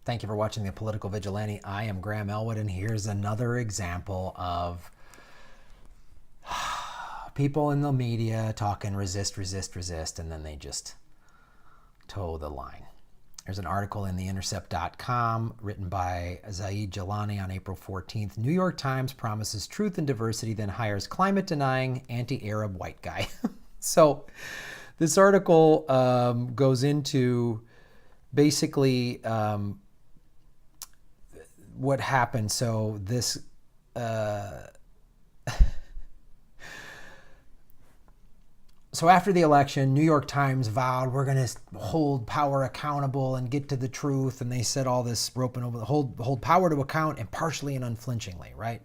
Thank you for watching The Political Vigilante. I am Graham Elwood, and here's another example of people in the media talking resist, resist, resist, and then they just toe the line. There's an article in the Intercept.com written by Aasiya Jelani on April 14th. New York Times promises truth and diversity, then hires climate-denying anti-Arab white guy. So this article goes into basically what happened. So this so after the election, New York Times vowed we're going to hold power accountable and get to the truth, and they said all this roping over the hold power to account impartially and unflinchingly, right?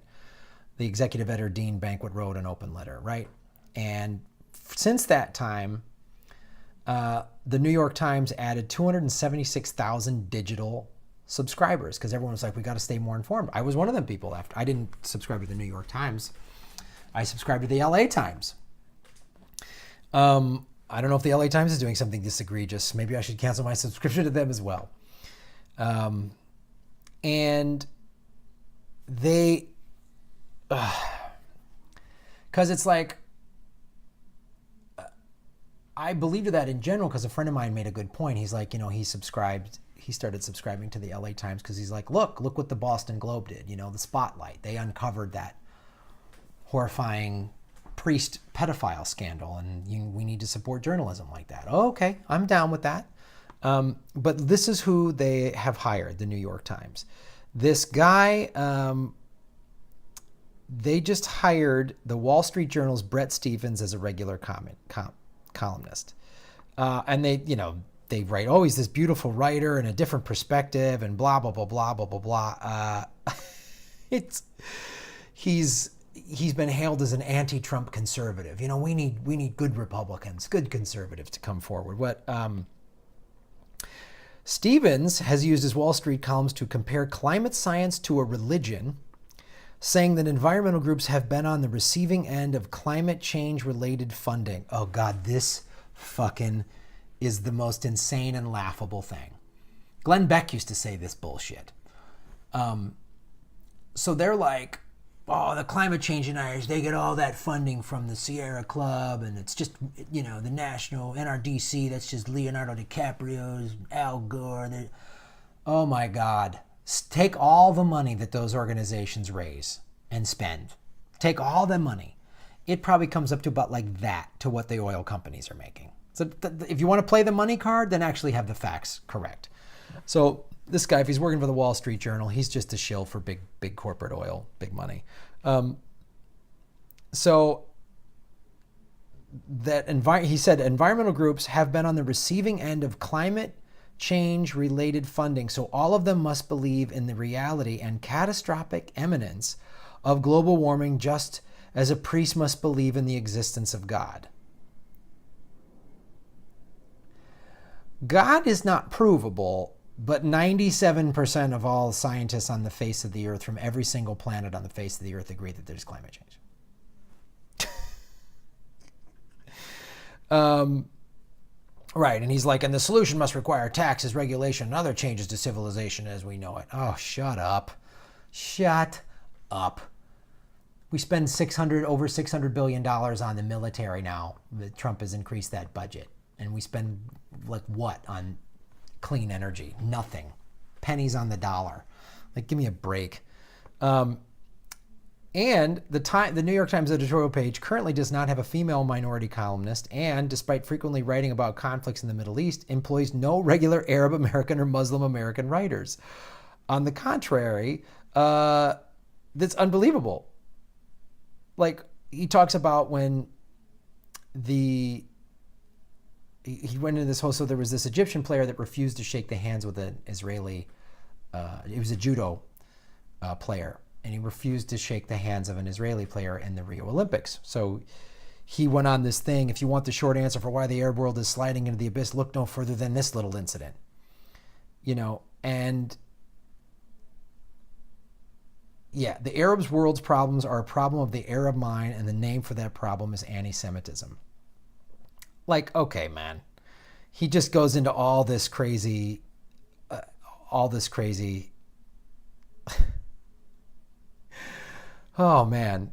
The executive editor Dean Banquet wrote an open letter, right? And since that time, the New York Times added 276,000 digital subscribers because everyone was like, we got to stay more informed. I was one of them people. After I didn't subscribe to the New York Times, I subscribed to the LA Times. I don't know if the LA Times is doing something this egregious. Maybe I should cancel my subscription to them as well. And they, because it's like, I believe to that in general because a friend of mine made a good point. He's like, he started subscribing to the LA Times because he's like, look what the Boston Globe did, the Spotlight. They uncovered that horrifying priest pedophile scandal, and we need to support journalism like that. Oh, okay, I'm down with that. But this is who they have hired, the New York Times. This guy, they just hired the Wall Street Journal's Bret Stephens as a regular columnist. And they write, oh, he's this beautiful writer and a different perspective and blah, blah, blah, blah, blah, blah, blah. He's been hailed as an anti-Trump conservative. We need good Republicans, good conservatives to come forward. What Stephens has used his Wall Street columns to compare climate science to a religion, saying that environmental groups have been on the receiving end of climate change related funding. Oh God, this fucking is the most insane and laughable thing. Glenn Beck used to say this bullshit. So they're like, oh, the climate change deniers, they get all that funding from the Sierra Club, and it's just, the national NRDC, that's just Leonardo DiCaprio's, Al Gore. Oh my God. Take all the money that those organizations raise and spend. Take all the money. It probably comes up to about like that to what the oil companies are making. So if you want to play the money card, then actually have the facts correct. So this guy, if he's working for the Wall Street Journal, he's just a shill for big corporate oil, big money. So he said environmental groups have been on the receiving end of climate change related funding. So all of them must believe in the reality and catastrophic imminence of global warming, just as a priest must believe in the existence of God. God is not provable, but 97% of all scientists on the face of the earth from every single planet on the face of the earth agree that there's climate change. Right, and he's like, and the solution must require taxes, regulation, and other changes to civilization as we know it. Oh, shut up. Shut up. We spend over $600 billion on the military now. Trump has increased that budget. And we spend like what on clean energy? Nothing. Pennies on the dollar. Like, give me a break. And the New York Times editorial page currently does not have a female minority columnist, and despite frequently writing about conflicts in the Middle East, employs no regular Arab American or Muslim American writers. On the contrary, that's unbelievable. Like, he talks about when he went into this whole, so there was this Egyptian player that refused to shake the hands with an Israeli, it was a judo player, and he refused to shake the hands of an Israeli player in the Rio Olympics. So he went on this thing, if you want the short answer for why the Arab world is sliding into the abyss, look no further than this little incident. And yeah, the Arab world's problems are a problem of the Arab mind, and the name for that problem is anti-Semitism. Like, okay, man. He just goes into all this crazy all this crazy. Oh man.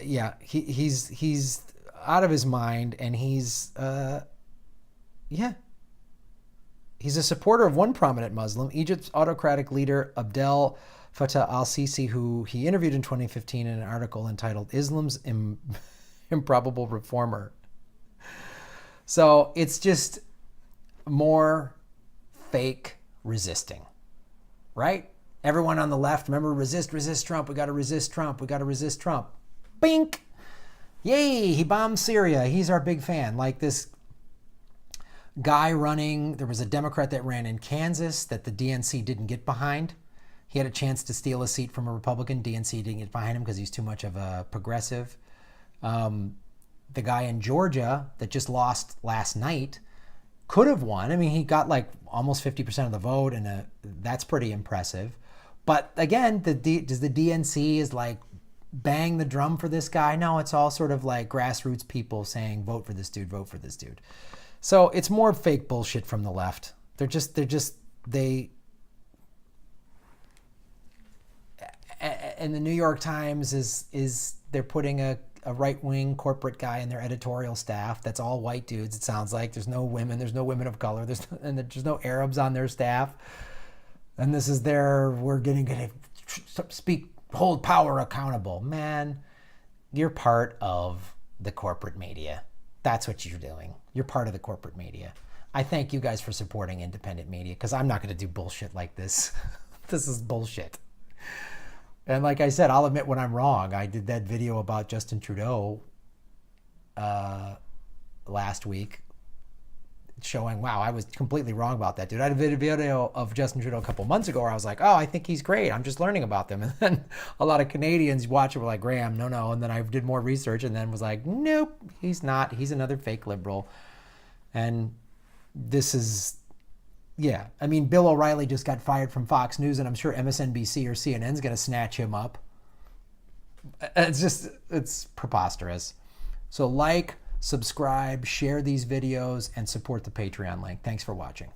Yeah, he's out of his mind, and he's he's a supporter of one prominent Muslim, Egypt's autocratic leader Abdel Fattah al-Sisi, who he interviewed in 2015 in an article entitled "Islam's Improbable Reformer." So it's just more fake resisting, right? Everyone on the left, remember, resist Trump. We got to resist Trump. We got to resist Trump. Bink! Yay, he bombed Syria. He's our big fan. Like this guy running, there was a Democrat that ran in Kansas that the DNC didn't get behind. He had a chance to steal a seat from a Republican. DNC didn't get behind him because he's too much of a progressive. The guy in Georgia that just lost last night could have won. I mean, he got like almost 50% of the vote, and that's pretty impressive. But again, does the DNC is like bang the drum for this guy? No, it's all sort of like grassroots people saying, vote for this dude, vote for this dude. So it's more fake bullshit from the left. And the New York Times is they're putting a right-wing corporate guy in their editorial staff. That's all white dudes. It sounds like there's no women of color. There's no Arabs on their staff. And this is we're going to hold power accountable. Man, you're part of the corporate media. That's what you're doing. You're part of the corporate media. I thank you guys for supporting independent media, because I'm not going to do bullshit like this. This is bullshit. And like I said, I'll admit when I'm wrong. I did that video about Justin Trudeau last week, showing, wow, I was completely wrong about that dude. I did a video of Justin Trudeau a couple months ago where I was like, oh, I think he's great. I'm just learning about them. And then a lot of Canadians watch it were like, Graham, no. And then I did more research and then was like, nope, he's not. He's another fake liberal. And this is, yeah. I mean, Bill O'Reilly just got fired from Fox News, and I'm sure MSNBC or CNN's going to snatch him up. It's preposterous. So subscribe, share these videos, and support the Patreon link. Thanks for watching.